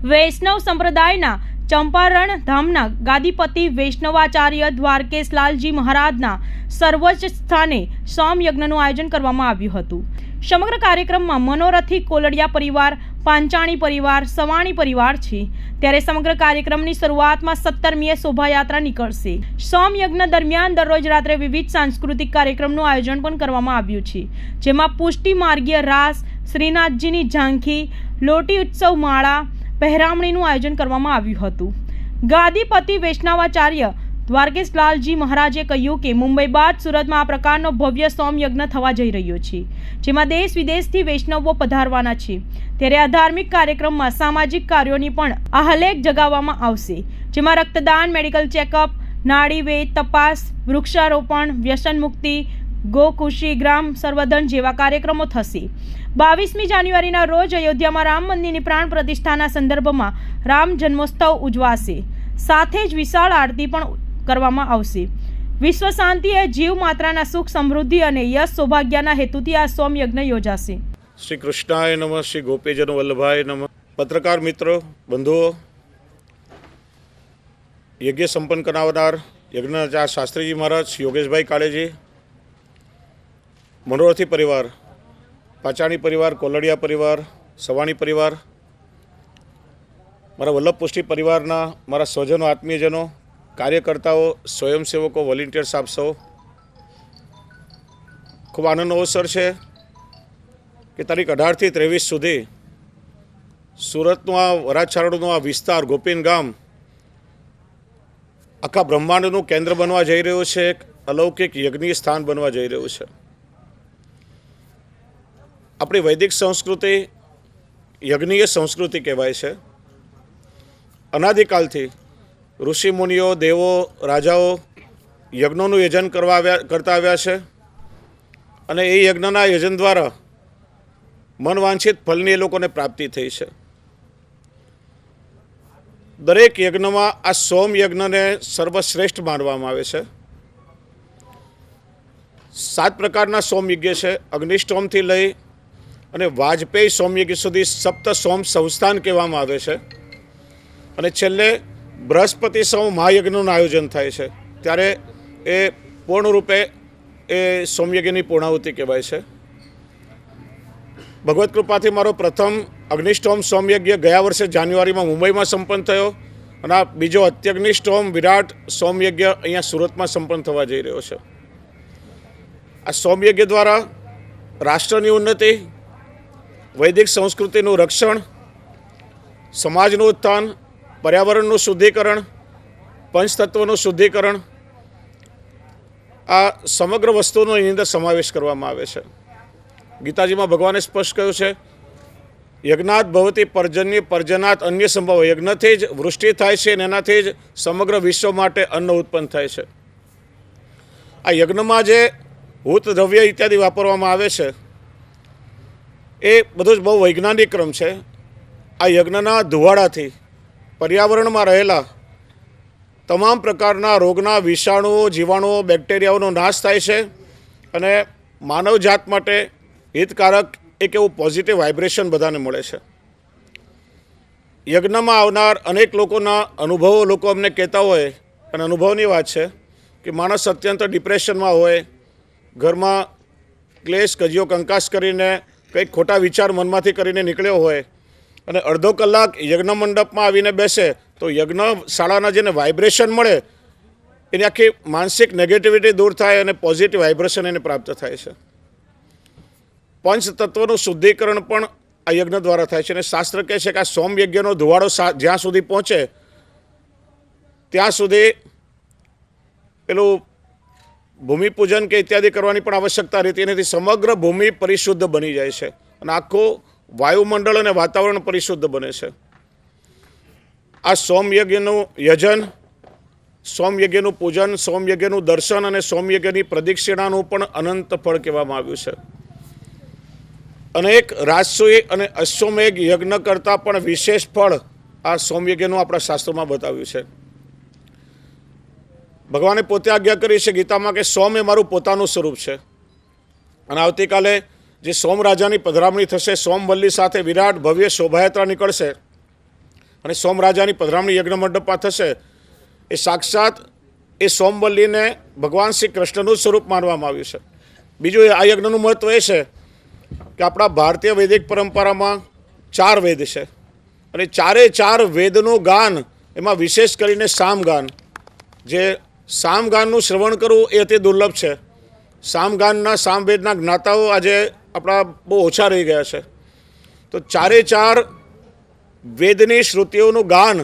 વૈષ્ણવ સંપ્રદાયના ચંપારણ ધામના ગાદીપતિ વૈષ્ણવાચાર્ય દ્વારકેશલાલજી મહારાજના સર્વોચ્ચ સ્થાને સોમયજ્ઞનું આયોજન કરવામાં આવ્યું હતું। સમગ્ર કાર્યક્રમમાં મનોરથી કોલડિયા પરિવાર, પાંચાણી પરિવાર, સવાણી પરિવાર છે। ત્યારે સમગ્ર કાર્યક્રમની શરૂઆતમાં 17મીએ શોભાયાત્રા નીકળશે। સોમયજ્ઞ દરમિયાન દરરોજ રાત્રે વિવિધ સાંસ્કૃતિક કાર્યક્રમનું આયોજન પણ કરવામાં આવ્યું છે, જેમાં પુષ્ટિ માર્ગીય રાસ, શ્રીનાથજીની ઝાંખી, લોટી ઉત્સવ માળા, પહેરામણીનું આયોજન કરવામાં આવ્યું હતું। ગાદીપતિ વૈષ્ણવાચાર્ય દ્વારકેશલાલજી મહારાજે કહ્યું કે મુંબઈ બાદ સુરતમાં આ પ્રકારનો ભવ્ય સોમયજ્ઞ થવા જઈ રહ્યો છે, જેમાં દેશ વિદેશથી વૈષ્ણવો પધારવાના છે। ત્યારે આ ધાર્મિક કાર્યક્રમમાં સામાજિક કાર્યોની પણ આહલેખ જગાવવામાં આવશે, જેમાં રક્તદાન, મેડિકલ ચેકઅપ, નાડીવેદ તપાસ, વૃક્ષારોપણ, વ્યસન મુક્તિ, ગોકુશી, ગ્રામ સંવર્ધન જેવા કાર્યક્રમો થશે। 22મી જાન્યુઆરીના રોજ અયોધ્યામાં રામ મંદિરની પ્રાણ પ્રતિષ્ઠાના સંદર્ભમાં રામ જન્મોત્સવ ઉજવાશે, સાથે જ વિશાળ આરતી પણ કરવામાં આવશે। વિશ્વ શાંતિ એ જીવ માત્રાના સુખ, સમૃદ્ધિ અને યશ સૌભાગ્યના હેતુથી આ સોમયજ્ઞ યોજાશે। શ્રી કૃષ્ણાય નમઃ, શ્રી ગોપીજન વલ્લભાય નમઃ। પત્રકાર મિત્રો, બંધુઓ, યજ્ઞ સંપન્ન કરાવનાર યજ્ઞાચાર્ય શાસ્ત્રીજી મહારાજ, યોગેશભાઈ કાળેજી, મનોરથી પરિવાર, પાંચાણી પરિવાર, કોલડિયા પરિવાર, સવાણી પરિવાર, મારા વલ્લભ પુષ્ટિ પરિવારના મારા સ્વજનો, આત્મીયજનો, કાર્યકર્તાઓ, સ્વયંસેવકો, વોલેન્ટિયર્સ આપ સૌ, ખૂબ આનંદનો અવસર છે કે તારીખ 18થી 23 સુધી સુરતનું આ વરાછારડનું આ વિસ્તાર, ગોપીન ગામ આખા બ્રહ્માંડનું કેન્દ્ર બનવા જઈ રહ્યું છે, એક અલૌકિક યજ્ઞીય સ્થાન બનવા જઈ રહ્યું છે। આપણી વૈદિક સંસ્કૃતિ યજ્ઞીય સંસ્કૃતિ કહેવાય છે। અનાદિકાલથી ઋષિ મુનિઓ, દેવો, રાજાઓ યજ્ઞોનું યજન કરતા આવ્યા છે અને એ યજ્ઞના યજન દ્વારા મનવાંછિત ફલની એ લોકોને પ્રાપ્તિ થઈ છે। દરેક યજ્ઞમાં આ સોમ યજ્ઞને સર્વશ્રેષ્ઠ માનવામાં આવે છે। 7 પ્રકારના સોમયજ્ઞ છે, અગ્નિષ્ટોમથી લઈ અને વાજપેયી સોમયજ્ઞ સુધી સપ્ત સોમ સંસ્થાન કહેવામાં આવે છે અને છેલ્લે બૃહસ્પતિ સોમ મહાયજ્ઞનું આયોજન થાય છે, ત્યારે એ પૂર્ણરૂપે એ સોમયજ્ઞની પૂર્ણાહુતિ કહેવાય છે। ભગવત કૃપાથી મારો પ્રથમ અગ્નિષ્ટોમ સોમયજ્ઞ ગયા વર્ષે જાન્યુઆરીમાં મુંબઈમાં સંપન્ન થયો અને આ બીજો અત્યગ્નિષ્ટોમ વિરાટ સોમયજ્ઞ અહીંયા સુરતમાં સંપન્ન થવા જઈ રહ્યો છે। આ સોમયજ્ઞ દ્વારા રાષ્ટ્રની ઉન્નતિ, વૈદિક સંસ્કૃતિનું રક્ષણ, સમાજનું ઉત્થાન, પર્યાવરણનું શુદ્ધિકરણ, પંચતત્વનું શુદ્ધિકરણ, આ સમગ્ર વસ્તુનો એની અંદર સમાવેશ કરવામાં આવે છે। ગીતાજીમાં ભગવાને સ્પષ્ટ કહ્યું છે, યજ્ઞાત ભવતી પર્જન્ય પર્જનાત અન્ય સંભવ। યજ્ઞથી જ વૃષ્ટિ થાય છે અને એનાથી જ સમગ્ર વિશ્વ માટે અન્ન ઉત્પન્ન થાય છે। આ યજ્ઞમાં જે હૂત દ્રવ્ય ઇત્યાદિ વાપરવામાં આવે છે એ બધું જ બહુ વૈજ્ઞાનિક ક્રમ છે। આ યજ્ઞના ધુવાડાથી પર્યાવરણમાં રહેલા તમામ પ્રકારના રોગના વિષાણુઓ, જીવાણુઓ, બેક્ટેરિયાઓનો નાશ થાય છે અને માનવજાત માટે હિતકારક એક એવું પોઝિટિવ વાઇબ્રેશન બધાને મળે છે। યજ્ઞમાં આવનાર અનેક લોકોના અનુભવો લોકો અમને કહેતા હોય અને અનુભવની વાત છે કે માણસ અત્યંત ડિપ્રેશનમાં હોય, ઘરમાં ક્લેશ, કજિયો, કંકાસ કરીને કંઈક ખોટા વિચાર મનમાંથી કરીને નીકળ્યો હોય અને અડધો કલાક યજ્ઞ મંડપમાં આવીને બેસે તો યજ્ઞશાળાના જેને વાઇબ્રેશન મળે એની આખી માનસિક નેગેટિવિટી દૂર થાય અને પોઝિટિવ વાઇબ્રેશન એને પ્રાપ્ત થાય છે। પંચતત્વનું શુદ્ધિકરણ પણ આ યજ્ઞ દ્વારા થાય છે અને શાસ્ત્ર કહે છે કે આ સોમયજ્ઞનો ધુવાડો જ્યાં સુધી પહોંચે ત્યાં સુધી પેલું ભૂમિપૂજન કે ઇત્યાદિ કરવાની પણ આવશ્યકતા રહેતી નથી। સમગ્ર ભૂમિ પરિશુદ્ધ બની જાય છે અને આખું વાયુમંડળ અને વાતાવરણ પરિશુદ્ધ બને છે। આ સોમયજ્ઞનું યજન, સોમયજ્ઞનું પૂજન, સોમયજ્ઞનું દર્શન અને સોમયજ્ઞની પ્રદક્ષિણાનું પણ અનંત ફળ કહેવામાં આવ્યું છે। અનેક રાજસૂય અને અશ્વમેઘ યજ્ઞ કરતાં પણ વિશેષ ફળ આ સોમયજ્ઞનું આપણા શાસ્ત્રોમાં બતાવ્યું છે। ભગવાને પોતે આજ્ઞા કરી છે ગીતામાં કે સોમ એ મારું પોતાનું સ્વરૂપ છે અને આવતીકાલે જે સોમ રાજાની પધરામણી થશે, સોમવલ્લી સાથે વિરાટ ભવ્ય શોભાયાત્રા નીકળશે, અને સોમરાજાની પધરામણી યજ્ઞ મંડપમાં થશે એ સાક્ષાત એ સોમવલ્લીને ભગવાન શ્રી કૃષ્ણનું સ્વરૂપ માનવામાં આવ્યું છે. બીજું આ યજ્ઞનું મહત્ત્વ એ છે કે આપણા ભારતીય વૈદિક પરંપરામાં 4 વેદ છે અને 4 વેદનું ગાન, એમાં વિશેષ કરીને સામગાન, જે સામગાનનું શ્રવણ કરવું એ અતિ દુર્લભ છે. સામગાનના સામવેદના જ્ઞાતાઓ આજે આપણા બહુ ઓછા રહી ગયા છે. તો 4 વેદની શ્રુતિઓનું ગાન